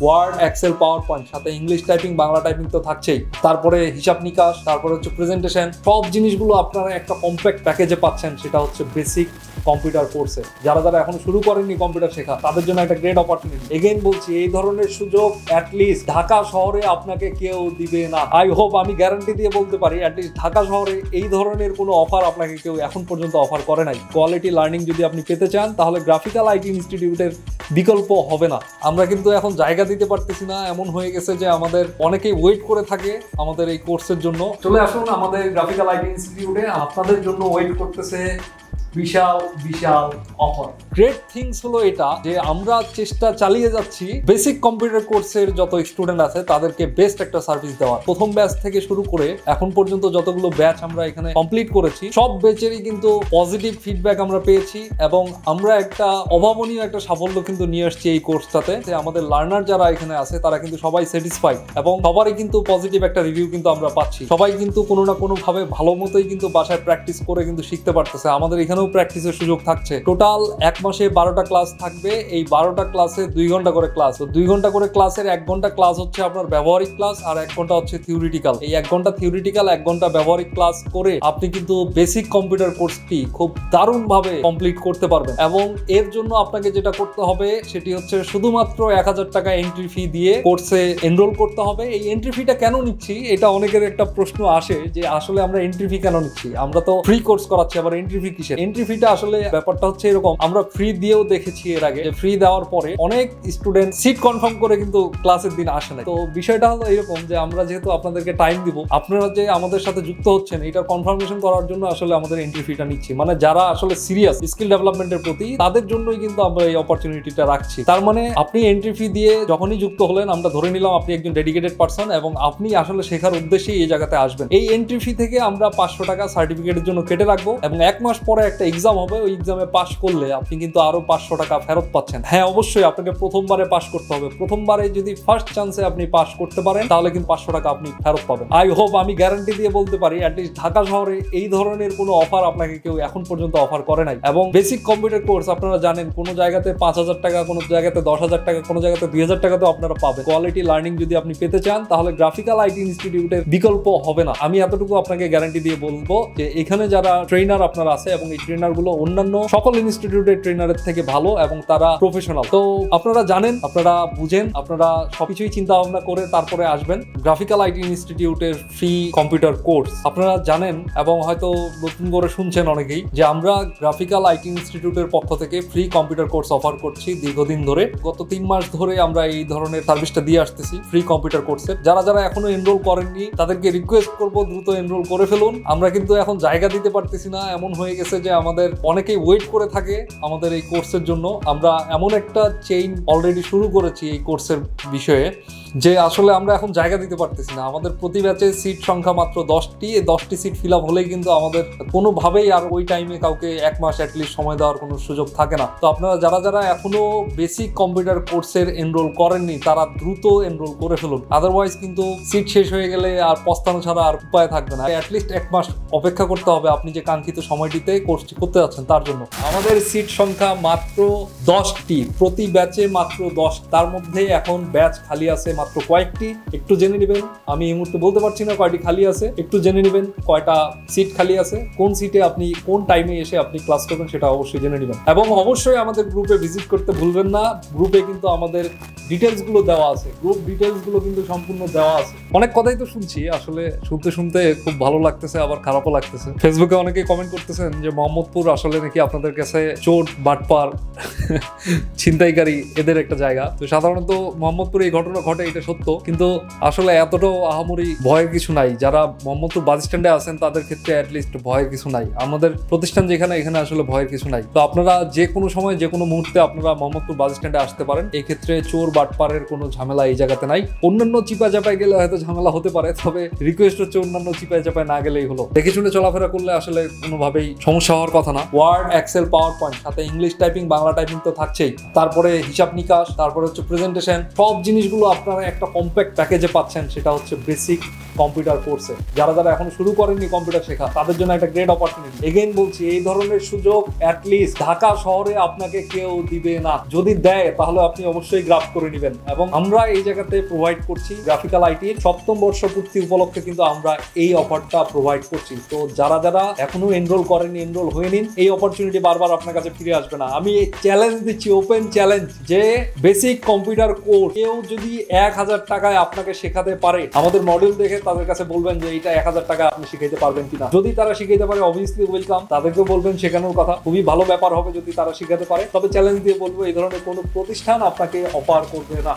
Word, Excel, power point, সাথে English typing, Bangla typing তো থাকছেই, তারপরে হিসাব নিকাশ, তারপরে হচ্ছে প্রেজেন্টেশন, সব জিনিসগুলো আপনারা একটা কম্প্যাক্ট প্যাকেজে পাচ্ছেন। সেটা হচ্ছে বেসিক কম্পিউটার কোর্সে। যারা যারা এখন শুরু করেননি কম্পিউটার শেখা, তাদের জন্য একটা গ্রেট অপরচুনিটি। এগেইন বলছি, এই ধরনের সুযোগ অ্যাটলিস্ট ঢাকা শহরে আপনাকে কেউ দিবে না। আই হোপ, আমি গ্যারান্টি দিয়ে বলতে পারি, অ্যাটলিস্ট ঢাকা শহরে এই ধরনের কোনো অফার আপনাকে কেউ এখন পর্যন্ত অফার করে নাই। কোয়ালিটি লার্নিং যদি আপনি পেতে চান, তাহলে গ্রাফিক্যাল আইটি ইনস্টিটিউটের বিকল্প হবে না। আমরা কিন্তু এখন জায়গা দিতে পারতেছি না, এমন হয়ে গেছে যে আমাদের অনেকেই ওয়েট করে থাকে আমাদের এই কোর্সের জন্য। চলে আসুন আমাদের গ্রাফিক্যাল আইটি ইনস্টিটিউটে, আপনাদের জন্য ওয়েট করতেছে বিশাল বিশাল অফার। গ্রেট থিংস হলো এটা যে আমরা চেষ্টা চালিয়ে যাচ্ছি বেসিক কম্পিউটার কোর্সের যত স্টুডেন্ট আছে তাদেরকে বেস্ট একটা সার্ভিস দেওয়া। প্রথম ব্যাচ থেকে শুরু করে এখন পর্যন্ত যতগুলো ব্যাচ আমরা এখানে কমপ্লিট করেছি, সব ব্যাচেরই কিন্তু পজিটিভ ফিডব্যাক আমরা পেয়েছি এবং আমরা একটা অভাবনীয় একটা সাফল্য কিন্তু নিয়ে আসছি এই কোর্সটাতে। যে আমাদের লার্নার যারা এখানে আছে তারা কিন্তু সবাই স্যাটিসফাইড এবং সবারই কিন্তু পজিটিভ একটা রিভিউ কিন্তু আমরা পাচ্ছি। সবাই কিন্তু কোনো না কোনো ভাবে ভালো মতোই কিন্তু বাসায় প্র্যাকটিস করে কিন্তু শিখতে পারতেছে। আমাদের এখানে প্র্যাকটিসের সুযোগ থাকছে। টোটাল এক মাসে 12টা ক্লাস থাকবে। এই 12টা ক্লাসে 2 ঘন্টা করে ক্লাস। তো 2 ঘন্টা করে ক্লাসের 1 ঘন্টা ক্লাস হচ্ছে আপনার ব্যবহারিক ক্লাস আর 1 ঘন্টা হচ্ছে থিওরিটিক্যাল। এই 1 ঘন্টা থিওরিটিক্যাল, 1 ঘন্টা ব্যবহারিক ক্লাস করে আপনি কিন্তু বেসিক কম্পিউটার কোর্সটি খুব দারুণ ভাবে কমপ্লিট করতে পারবেন। এবং এর জন্য আপনাকে যেটা করতে হবে সেটি হচ্ছে শুধুমাত্র 1000 টাকা এন্ট্রি ফি দিয়ে কোর্সে এনরোল করতে হবে। এই এন্ট্রি ফিটা কেন নিচ্ছি, এটা অনেকের একটা প্রশ্ন আসে যে আসলে আমরা এন্ট্রি ফি কেন নিচ্ছি, আমরা তো ফ্রি কোর্স করাচ্ছি, আবার এন্ট্রি ফি কিসের? এন্ট্রি ফিটা আসলে ব্যাপারটা হচ্ছে এরকম, আমরা ফ্রি দিয়েও দেখেছি এর আগে। ফ্রি দেওয়ার পরে অনেক স্টুডেন্ট সিট কনফার্ম করে কিন্তু ক্লাসের দিন আসে না। তো বিষয়টা হলো এরকম যে আমরা যেহেতু আপনাদেরকে টাইম দিব, আপনারা যে আমাদের সাথে যুক্ত হচ্ছেন এটা কনফার্মেশন করার জন্য আসলে আমাদের এন্ট্রি ফিটা নিচ্ছি। মানে যারা আসলে সিরিয়াস স্কিল ডেভেলপমেন্টের প্রতি, তাদের জন্যই কিন্তু আমরা এই অপরচুনিটিটা রাখছি। তার মানে আপনি এন্ট্রি ফি দিয়ে যখনই যুক্ত হলেন, আমরা ধরে নিলাম আপনি একজন ডেডিকেটেড পারসন এবং আপনি আসলে শেখার উদ্দেশ্যে এই জায়গাতে আসবেন। এই এন্ট্রি ফি থেকে আমরা 500 টাকা সার্টিফিকেটের জন্য কেটে রাখবো এবং 1 মাস পরে একটা এক্সাম হবে। ওই এক্সামে পাস করলে আপনি কিন্তু আরো 500 টাকা ফেরত পাচ্ছেন। হ্যাঁ, অবশ্যই আপনাকে প্রথমবারে পাস করতে হবে। প্রথমবারে যদি ফার্স্ট চান্সে আপনি পাস করতে পারেন তাহলে কিন্তু 500 টাকা আপনি ফেরত পাবেন। আই হোপ, আমি গ্যারান্টি দিয়ে বলতে পারি, অ্যাটলিস্ট ঢাকা শহরে এই ধরনের কোনো অফার আপনাকে কেউ এখন পর্যন্ত অফার করে নাই। এবং বেসিক কম্পিউটার কোর্স আপনারা জানেন, কোনো জায়গাতে 5000 টাকা, কোনো জায়গাতে 10,000 টাকা, কোনো জায়গাতে 2000 টাকা তো আপনারা পাবেন। কোয়ালিটি লার্নিং যদি আপনি পেতে চান তাহলে গ্রাফিক্যাল আইটি ইনস্টিটিউটের বিকল্প হবে না। আমি এতটুকু আপনাকে গ্যারান্টি দিয়ে বলবো যে এখানে যারা ট্রেনার আপনারা আছে এবং এই ট্রেনার গুলো অন্যান্য সকল ইনস্টিটিউটের ট্রেনারের থেকে ভালো এবং তারা প্রফেশনাল। তো আপনারা জানেন, আপনারা বুঝেন, আপনারা সবকিছুই চিন্তা ভাবনা করে তারপরে আসবেন। গ্রাফিক্যাল আইটি ইনস্টিটিউটের ফ্রি কম্পিউটার কোর্স আপনারা জানেন এবং হয়তো নতুন করে শুনছেন অনেকেই যে আমরা গ্রাফিক্যাল আইটি ইনস্টিটিউটের পক্ষ থেকে ফ্রি কম্পিউটার কোর্স অফার করছি দীর্ঘদিন ধরে। গত 3 মাস ধরে আমরা এই ধরনের সার্ভিসটা দিয়ে আসতেছি ফ্রি কম্পিউটার কোর্সের। যারা যারা এখনো এনরোল করেননি তাদেরকে রিকোয়েস্ট করবো দ্রুত এনরোল করে ফেলুন। আমরা কিন্তু এখন জায়গা দিতে পারতেছি না, এমন হয়ে গেছে যে আমাদের অনেকেই ওয়েট করে থাকে আমাদের এই কোর্সের জন্য। আমরা এমন একটা চেইন অলরেডি শুরু করেছি এই কোর্সের বিষয়ে যে আসলে আমরা এখন জায়গা দিতে পারতেছি না। আমাদের প্রতি ব্যাচে সিট সংখ্যা মাত্র 10টি। এই 10টি সিট ফিল আপ হলেই কিন্তু আমাদের কোনোভাবেই আর ওই টাইমে কাউকে 1 মাস অ্যাটলিস্ট সময় দেওয়ার কোনো সুযোগ থাকে না। তো আপনারা যারা যারা এখনো বেসিক কম্পিউটার কোর্সের এনরোল করেননি তারা দ্রুত এনরোল করে ফেলুন। আদারওয়াইজ কিন্তু সিট শেষ হয়ে গেলে আর পস্তানো ছাড়া আর উপায় থাকবে না। অ্যাটলিস্ট 1 মাস অপেক্ষা করতে হবে আপনি যে কাঙ্ক্ষিত সময়টিতে কোর্সটি করতে যাচ্ছেন তার জন্য। আমাদের সিট সংখ্যা মাত্র 10টি, প্রতি ব্যাচে মাত্র 10। তার মধ্যে এখন ব্যাচ খালি আছে মাত্র কয়েকটি। একটু জেনে নেবেন, আমি এই মুহূর্তে বলতে পারছি না কয়টি খালি আছে, একটু জেনে নেবেন কয়টা সিট খালি আছে, কোন সিটে আপনি কোন টাইমে এসে আপনি ক্লাস করবেন সেটা অবশ্যই জেনে নেবেন। এবং অবশ্যই আমাদের গ্রুপে ভিজিট করতে ভুলবেন না। গ্রুপে কিন্তু আমাদের ডিটেলস গুলো দেওয়া আছে, গ্রুপ ডিটেলস গুলো কিন্তু সম্পূর্ণ দেওয়া আছে। অনেক কথাই তো শুনছি, আসলে শুনতে শুনতে খুব ভালো লাগতেছে আবার খারাপও লাগতেছে। ফেসবুকে অনেকেই কমেন্ট করতেছেন যে মোহাম্মদপুর আসলে নাকি আপনাদের কাছে চোর, বাটপার, ছিনতাইকারী এদের একটা জায়গা। তো সাধারণত মোহাম্মদপুরে এই ঘটনা ঘটে, এটা সত্য, কিন্তু আসলে এতটাও আহামরি ভয়ের কিছু নাই। যারা মোহাম্মদপুর বাস স্ট্যান্ডে আছেন তাদের ক্ষেত্রে অ্যাটলিস্ট ভয়ের কিছু নাই। আমাদের প্রতিষ্ঠান যেখানে, এখানে আসলে ভয়ের কিছু নাই। তো আপনারা যে কোনো সময় যে কোনো মুহূর্তে আপনারা মোহাম্মদপুর বাস স্ট্যান্ডে আসতে পারেন। এই ক্ষেত্রে চোর বাটপারের কোনো ঝামেলা এই জায়গাতে নাই। অন্যান্য চিপা চাপায় গেলে হয়তো ঝামেলা হতে পারে, তবে রিকোয়েস্ট হচ্ছে অন্যান্য চিপায় চাপায় না গেলেই হলো। দেখে শুনে চলাফেরা করলে আসলে কোনোভাবেই সমস্যা হওয়ার কথা না। ওয়ার্ড, এক্সেল, পাওয়ার পয়েন্ট, সাথে ইংলিশ টাইপিং, বাংলা টাইপিং তো থাকছেই। তারপরে হিসাব নিকাশ, তারপরে হচ্ছে প্রেজেন্টেশন, সব জিনিসগুলো আপনারা একটা কম্প্যাক্ট প্যাকেজে পাচ্ছেন। সেটা হচ্ছে বেসিক কম্পিউটার কোর্সে। যারা যারা এখন শুরু করেননি কম্পিউটার শেখা, তাদের জন্য একটা গ্রেট অপরচুনিটি। এগেইন বলছি, এই ধরনের সুযোগ অ্যাটলিস্ট ঢাকা শহরে আপনাকে কেউ দিবে না। যদি দেয় তাহলে আপনি অবশ্যই গ্রাফ করে নেবেন। এবং আমরা এই জায়গাতে প্রোভাইড করছি গ্রাফিক্যাল আইটির 7ম বর্ষ পূর্তি উপলক্ষে কিন্তু আমরা এই অফারটা প্রোভাইড করছি। তো যারা যারা এখনো এনরোল করেননি, এনরোল হয়ে নিন। এই অপরচুনিটি বারবার আপনার কাছে ফিরে আসবে না। আমি চ্যালেঞ্জ দিচ্ছি, ওপেন চ্যালেঞ্জ, যে বেসিক কম্পিউটার কোর্স কেউ যদি 1000 টাকায় আপনাকে শেখাতে পারে, আমাদের মডেল দেখে তাদের কাছে বলবেন যে এটা 1000 টাকা আপনি শিখাইতে পারবেন কিনা। যদি তারা শিখাইতে পারে অবভিয়াসলি ওয়েলকাম, তাদেরকেও বলবেন শেখানোর কথা। খুবই ভালো ব্যাপার হবে যদি তারা শিখাতে পারে। তবে চ্যালেঞ্জ দিয়ে বলবো, এই ধরনের কোনো প্রতিষ্ঠান আপনাকে অফার করবে না।